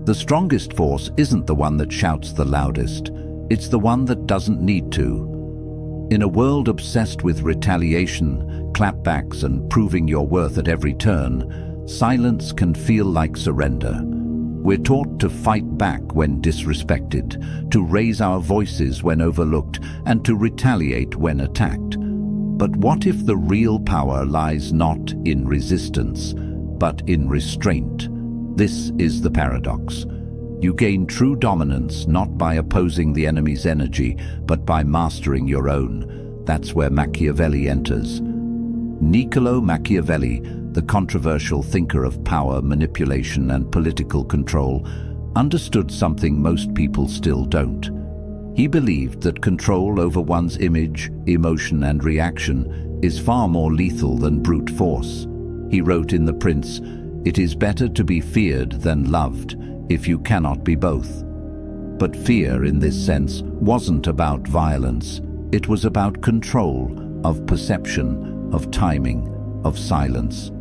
The strongest force isn't the one that shouts the loudest, it's the one that doesn't need to. In a world obsessed with retaliation, clapbacks, and proving your worth at every turn, silence can feel like surrender. We're taught to fight back when disrespected, to raise our voices when overlooked, and to retaliate when attacked. But what if the real power lies not in resistance, but in restraint? This is the paradox. You gain true dominance not by opposing the enemy's energy, but by mastering your own. That's where Machiavelli enters. Niccolo Machiavelli, the controversial thinker of power, manipulation, and political control, understood something most people still don't. He believed that control over one's image, emotion, and reaction is far more lethal than brute force. He wrote in The Prince, "It is better to be feared than loved, if you cannot be both." But fear, in this sense, wasn't about violence. It was about control, of perception, of timing, of silence.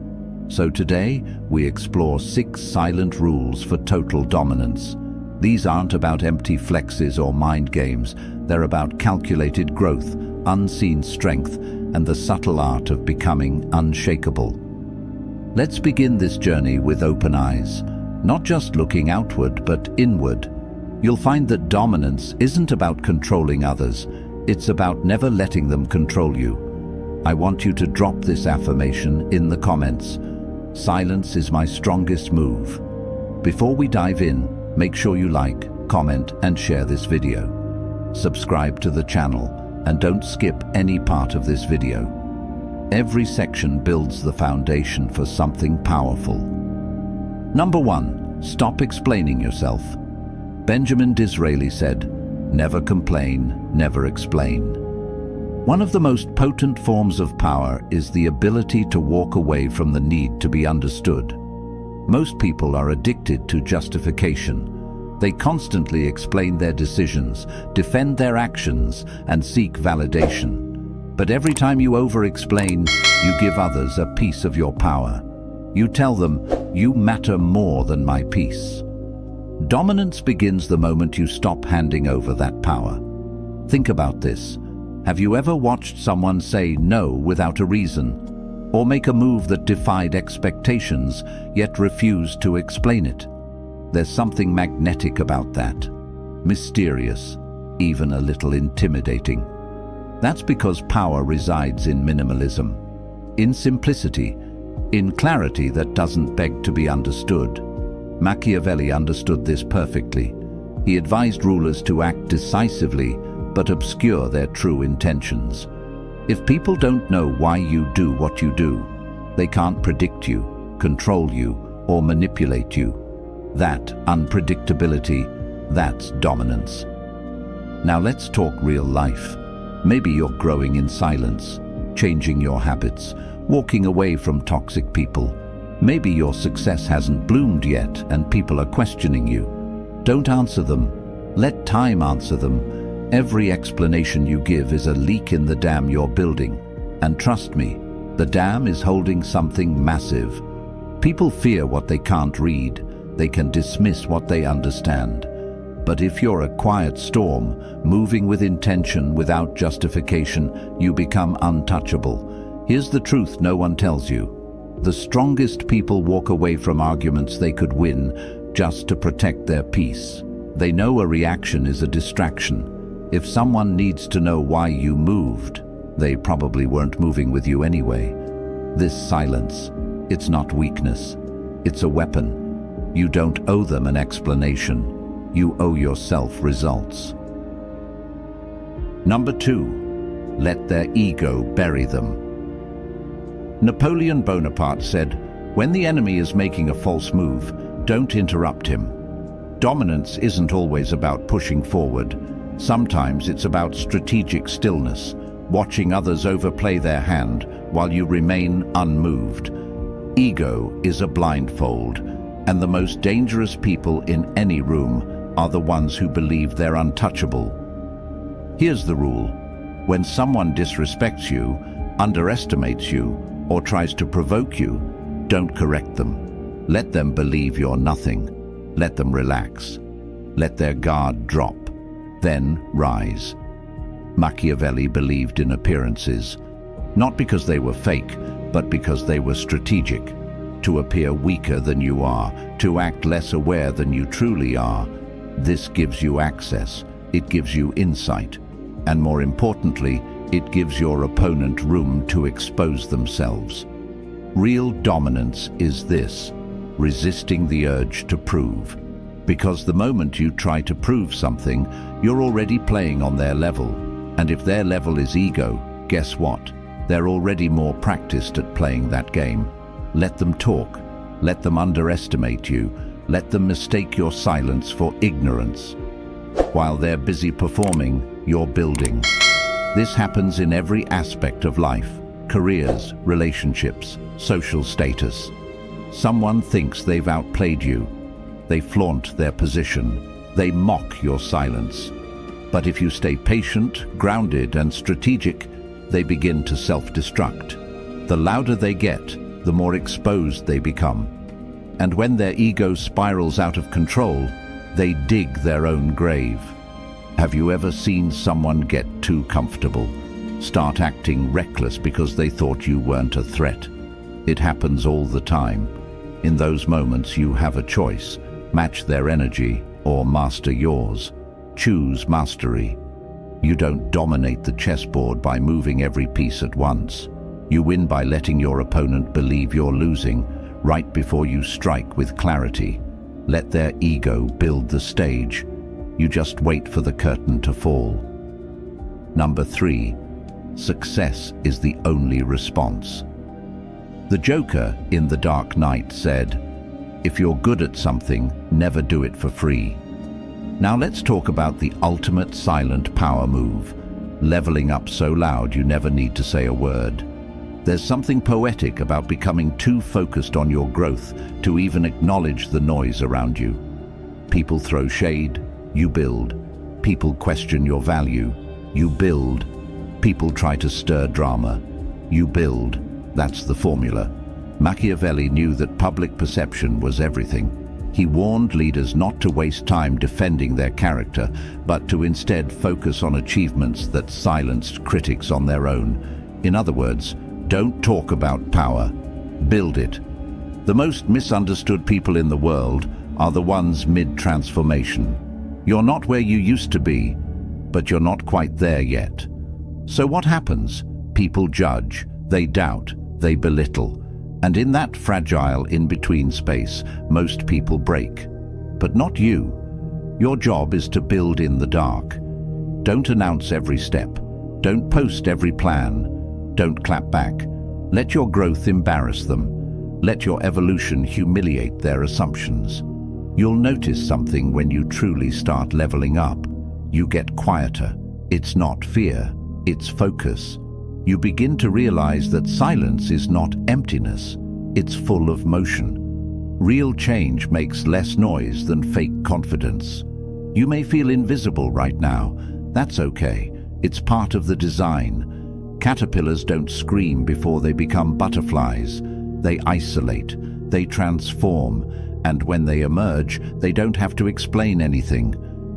So today, we explore 6 silent rules for total dominance. These aren't about empty flexes or mind games. They're about calculated growth, unseen strength, and the subtle art of becoming unshakable. Let's begin this journey with open eyes, not just looking outward, but inward. You'll find that dominance isn't about controlling others. It's about never letting them control you. I want you to drop this affirmation in the comments. Silence is my strongest move. Before we dive in, make sure you like, comment, and share this video. Subscribe to the channel, and don't skip any part of this video. Every section builds the foundation for something powerful. Number 1, stop explaining yourself. Benjamin Disraeli said, "Never complain, never explain." One of the most potent forms of power is the ability to walk away from the need to be understood. Most people are addicted to justification. They constantly explain their decisions, defend their actions, and seek validation. But every time you over-explain, you give others a piece of your power. You tell them, "You matter more than my peace." Dominance begins the moment you stop handing over that power. Think about this. Have you ever watched someone say no without a reason, or make a move that defied expectations, yet refused to explain it? There's something magnetic about that. Mysterious, even a little intimidating. That's because power resides in minimalism, in simplicity, in clarity that doesn't beg to be understood. Machiavelli understood this perfectly. He advised rulers to act decisively, but obscure their true intentions. If people don't know why you do what you do, they can't predict you, control you, or manipulate you. That unpredictability, that's dominance. Now let's talk real life. Maybe you're growing in silence, changing your habits, walking away from toxic people. Maybe your success hasn't bloomed yet and people are questioning you. Don't answer them. Let time answer them. Every explanation you give is a leak in the dam you're building. And trust me, the dam is holding something massive. People fear what they can't read. They can dismiss what they understand. But if you're a quiet storm, moving with intention without justification, you become untouchable. Here's the truth no one tells you. The strongest people walk away from arguments they could win just to protect their peace. They know a reaction is a distraction. If someone needs to know why you moved, they probably weren't moving with you anyway. This silence, it's not weakness. It's a weapon. You don't owe them an explanation. You owe yourself results. Number 2, let their ego bury them. Napoleon Bonaparte said, "When the enemy is making a false move, don't interrupt him." Dominance isn't always about pushing forward. Sometimes it's about strategic stillness, watching others overplay their hand while you remain unmoved. Ego is a blindfold, and the most dangerous people in any room are the ones who believe they're untouchable. Here's the rule. When someone disrespects you, underestimates you, or tries to provoke you, don't correct them. Let them believe you're nothing. Let them relax. Let their guard drop. Then rise. Machiavelli believed in appearances, not because they were fake, but because they were strategic. To appear weaker than you are, to act less aware than you truly are. This gives you access, it gives you insight, and more importantly, it gives your opponent room to expose themselves. Real dominance is this: resisting the urge to prove. Because the moment you try to prove something, you're already playing on their level. And if their level is ego, guess what? They're already more practiced at playing that game. Let them talk. Let them underestimate you. Let them mistake your silence for ignorance. While they're busy performing, you're building. This happens in every aspect of life: careers, relationships, social status. Someone thinks they've outplayed you. They flaunt their position. They mock your silence. But if you stay patient, grounded, and strategic, they begin to self-destruct. The louder they get, the more exposed they become. And when their ego spirals out of control, they dig their own grave. Have you ever seen someone get too comfortable? Start acting reckless because they thought you weren't a threat? It happens all the time. In those moments, you have a choice: match their energy or master yours. Choose mastery. You don't dominate the chessboard by moving every piece at once. You win by letting your opponent believe you're losing right before you strike with clarity. Let their ego build the stage. You just wait for the curtain to fall. Number 3. Success is the only response. The Joker in The Dark Knight said, "If you're good at something, never do it for free." Now let's talk about the ultimate silent power move, leveling up so loud you never need to say a word. There's something poetic about becoming too focused on your growth to even acknowledge the noise around you. People throw shade, you build. People question your value, you build. People try to stir drama, you build. That's the formula. Machiavelli knew that public perception was everything. He warned leaders not to waste time defending their character, but to instead focus on achievements that silenced critics on their own. In other words, don't talk about power, build it. The most misunderstood people in the world are the ones mid-transformation. You're not where you used to be, but you're not quite there yet. So what happens? People judge, they doubt, they belittle. And in that fragile in-between space, most people break. But not you. Your job is to build in the dark. Don't announce every step. Don't post every plan. Don't clap back. Let your growth embarrass them. Let your evolution humiliate their assumptions. You'll notice something when you truly start leveling up. You get quieter. It's not fear, it's focus. You begin to realize that silence is not emptiness, it's full of motion. Real change makes less noise than fake confidence. You may feel invisible right now. That's okay. It's part of the design. Caterpillars don't scream before they become butterflies. They isolate, they transform, and when they emerge, they don't have to explain anything.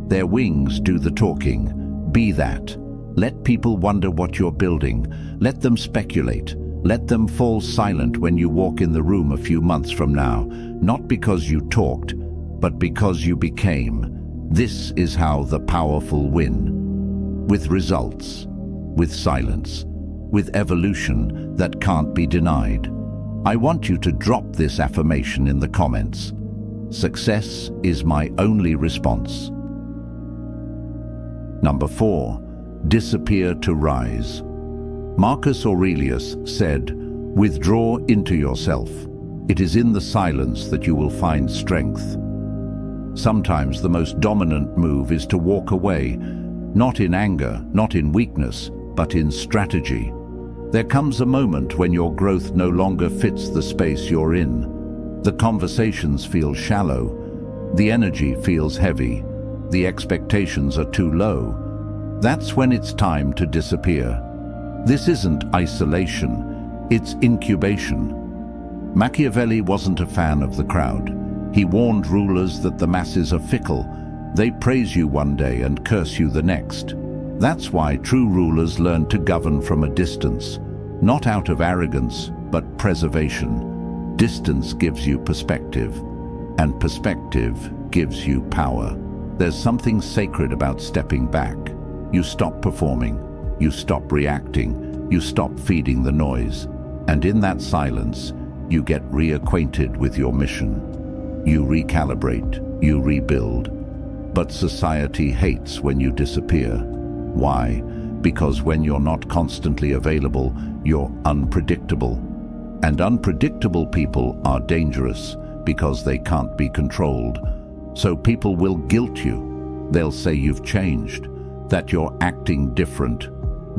Their wings do the talking. Be that. Let people wonder what you're building. Let them speculate. Let them fall silent when you walk in the room a few months from now, not because you talked, but because you became. This is how the powerful win. With results, with silence, with evolution that can't be denied. I want you to drop this affirmation in the comments. Success is my only response. Number 4. Disappear to rise. Marcus Aurelius said, "Withdraw into yourself. It is in the silence that you will find strength." Sometimes the most dominant move is to walk away, not in anger, not in weakness, but in strategy. There comes a moment when your growth no longer fits the space you're in. The conversations feel shallow, the energy feels heavy, the expectations are too low. That's when it's time to disappear. This isn't isolation, it's incubation. Machiavelli wasn't a fan of the crowd. He warned rulers that the masses are fickle. They praise you one day and curse you the next. That's why true rulers learn to govern from a distance, not out of arrogance, but preservation. Distance gives you perspective, and perspective gives you power. There's something sacred about stepping back. You stop performing, you stop reacting, you stop feeding the noise, and in that silence, you get reacquainted with your mission. You recalibrate, you rebuild. But society hates when you disappear. Why? Because when you're not constantly available, you're unpredictable. And unpredictable people are dangerous because they can't be controlled. So people will guilt you. They'll say you've changed, that you're acting different.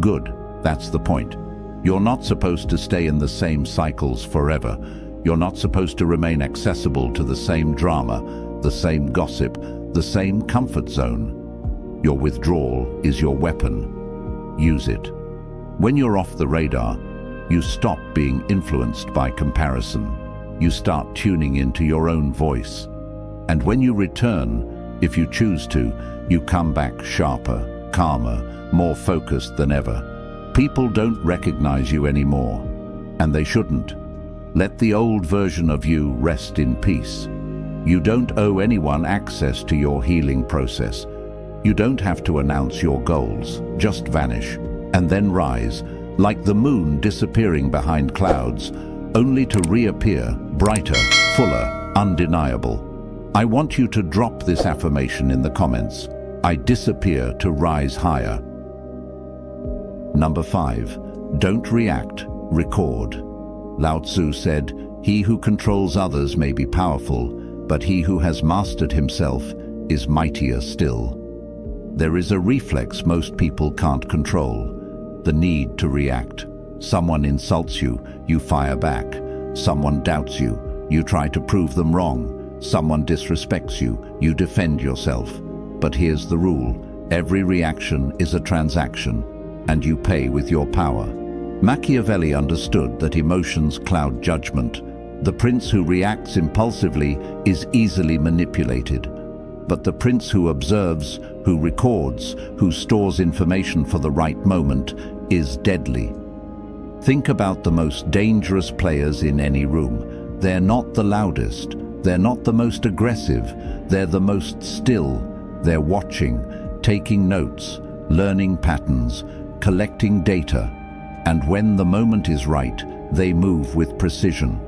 Good, that's the point. You're not supposed to stay in the same cycles forever. You're not supposed to remain accessible to the same drama, the same gossip, the same comfort zone. Your withdrawal is your weapon. Use it. When you're off the radar, you stop being influenced by comparison. You start tuning into your own voice. And when you return, if you choose to, you come back sharper, calmer, more focused than ever. People don't recognize you anymore, and they shouldn't. Let the old version of you rest in peace. You don't owe anyone access to your healing process. You don't have to announce your goals, just vanish, and then rise, like the moon disappearing behind clouds, only to reappear, brighter, fuller, undeniable. I want you to drop this affirmation in the comments. I disappear to rise higher. Number 5, don't react, record. Lao Tzu said, "He who controls others may be powerful, but he who has mastered himself is mightier still." There is a reflex most people can't control, the need to react. Someone insults you, you fire back. Someone doubts you, you try to prove them wrong. Someone disrespects you, you defend yourself. But here's the rule: every reaction is a transaction, and you pay with your power. Machiavelli understood that emotions cloud judgment. The prince who reacts impulsively is easily manipulated. But the prince who observes, who records, who stores information for the right moment is deadly. Think about the most dangerous players in any room. They're not the loudest, they're not the most aggressive, they're the most still. They're watching, taking notes, learning patterns, collecting data. And when the moment is right, they move with precision.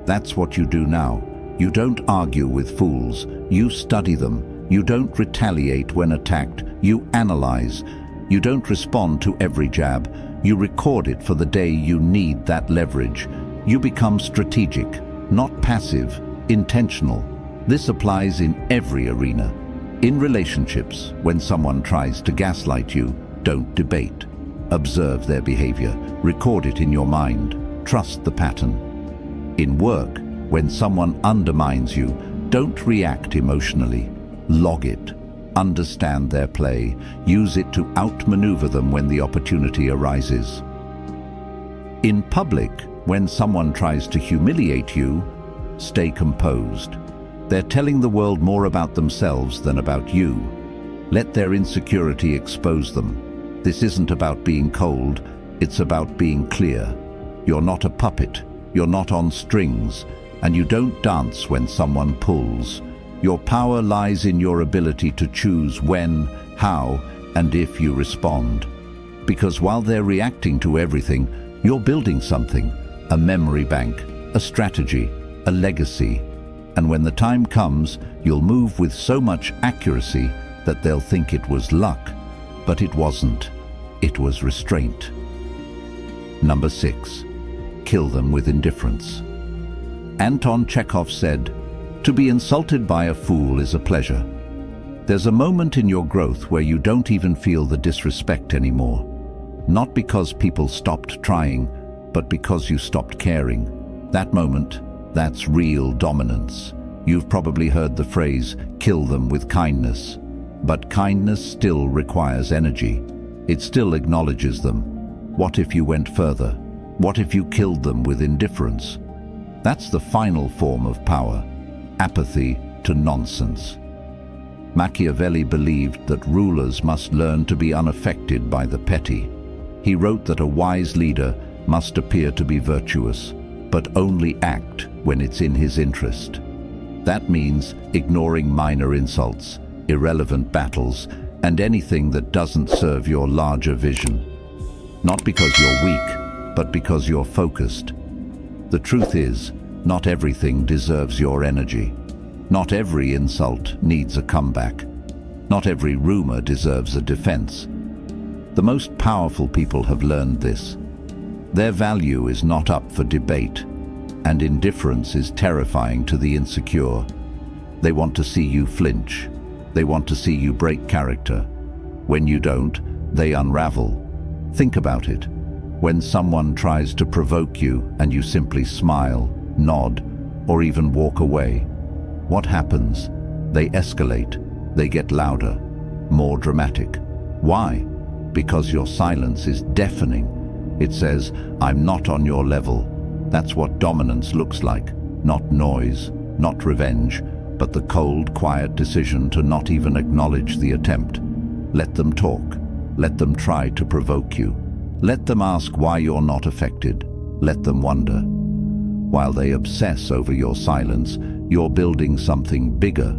That's what you do now. You don't argue with fools, you study them. You don't retaliate when attacked, you analyze. You don't respond to every jab, you record it for the day you need that leverage. You become strategic, not passive, intentional. This applies in every arena. In relationships, when someone tries to gaslight you, don't debate. Observe their behavior, record it in your mind, trust the pattern. In work, when someone undermines you, don't react emotionally. Log it. Understand their play. Use it to outmaneuver them when the opportunity arises. In public, when someone tries to humiliate you, stay composed. They're telling the world more about themselves than about you. Let their insecurity expose them. This isn't about being cold, it's about being clear. You're not a puppet, you're not on strings, and you don't dance when someone pulls. Your power lies in your ability to choose when, how, and if you respond. Because while they're reacting to everything, you're building something, a memory bank, a strategy, a legacy. And when the time comes, you'll move with so much accuracy that they'll think it was luck. But it wasn't. It was restraint. Number 6, kill them with indifference. Anton Chekhov said, "To be insulted by a fool is a pleasure." There's a moment in your growth where you don't even feel the disrespect anymore. Not because people stopped trying, but because you stopped caring. That moment, that's real dominance. You've probably heard the phrase, "kill them with kindness." But kindness still requires energy. It still acknowledges them. What if you went further? What if you killed them with indifference? That's the final form of power. apathy to nonsense. Machiavelli believed that rulers must learn to be unaffected by the petty. He wrote that a wise leader must appear to be virtuous, but only act when it's in his interest. That means ignoring minor insults, irrelevant battles, and anything that doesn't serve your larger vision. Not because you're weak, but because you're focused. The truth is, not everything deserves your energy. Not every insult needs a comeback. Not every rumor deserves a defense. The most powerful people have learned this. Their value is not up for debate, and indifference is terrifying to the insecure. They want to see you flinch. They want to see you break character. When you don't, they unravel. Think about it. When someone tries to provoke you and you simply smile, nod, or even walk away, what happens? They escalate. They get louder, more dramatic. Why? Because your silence is deafening. It says, "I'm not on your level." That's what dominance looks like. Not noise, not revenge, but the cold, quiet decision to not even acknowledge the attempt. Let them talk. Let them try to provoke you. Let them ask why you're not affected. Let them wonder. While they obsess over your silence, you're building something bigger.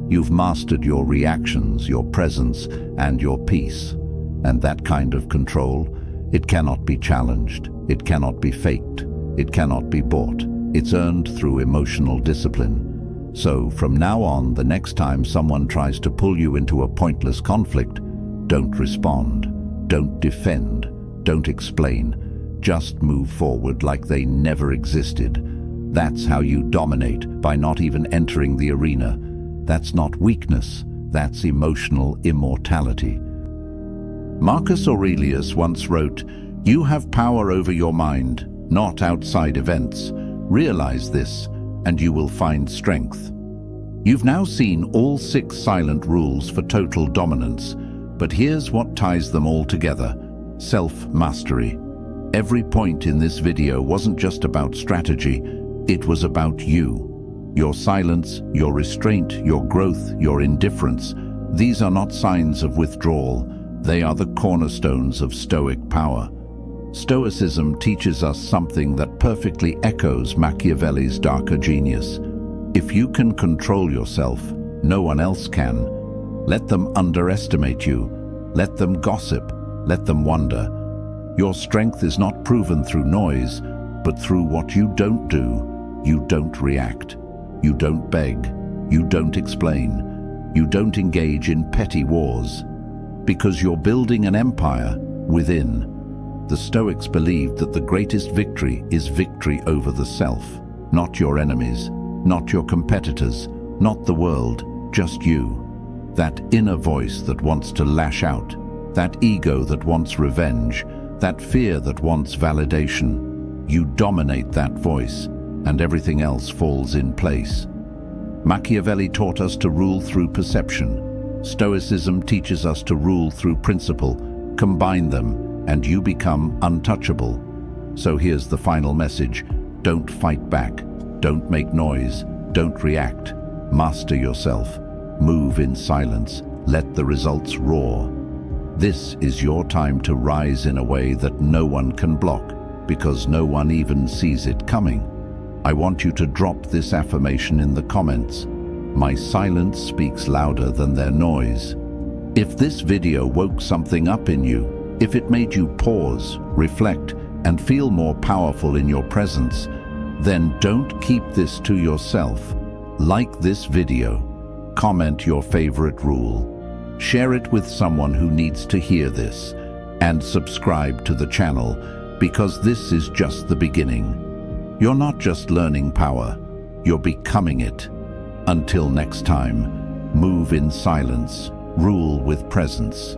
You've mastered your reactions, your presence, and your peace. And that kind of control, it cannot be challenged. It cannot be faked. It cannot be bought. It's earned through emotional discipline. So from now on, the next time someone tries to pull you into a pointless conflict, don't respond. Don't defend. Don't explain. Just move forward like they never existed. That's how you dominate, by not even entering the arena. That's not weakness. That's emotional immortality. Marcus Aurelius once wrote, "You have power over your mind, not outside events. Realize this, and you will find strength." You've now seen all 6 silent rules for total dominance, but here's what ties them all together: self-mastery. Every point in this video wasn't just about strategy, it was about you. Your silence, your restraint, your growth, your indifference. These are not signs of withdrawal, they are the cornerstones of Stoic power. Stoicism teaches us something that perfectly echoes Machiavelli's darker genius. If you can control yourself, no one else can. Let them underestimate you. Let them gossip. Let them wonder. Your strength is not proven through noise, but through what you don't do. You don't react. You don't beg. You don't explain. You don't engage in petty wars. Because you're building an empire within. The Stoics believed that the greatest victory is victory over the self, not your enemies, not your competitors, not the world, just you. That inner voice that wants to lash out, that ego that wants revenge, that fear that wants validation. You dominate that voice, and everything else falls in place. Machiavelli taught us to rule through perception. Stoicism teaches us to rule through principle. Combine them, and you become untouchable. So here's the final message. Don't fight back. Don't make noise. Don't react. Master yourself. Move in silence. Let the results roar. This is your time to rise in a way that no one can block, because no one even sees it coming. I want you to drop this affirmation in the comments. My silence speaks louder than their noise. If this video woke something up in you, if it made you pause, reflect, and feel more powerful in your presence, then don't keep this to yourself. Like this video, comment your favorite rule, share it with someone who needs to hear this, and subscribe to the channel, because this is just the beginning. You're not just learning power, you're becoming it. Until next time, move in silence, rule with presence.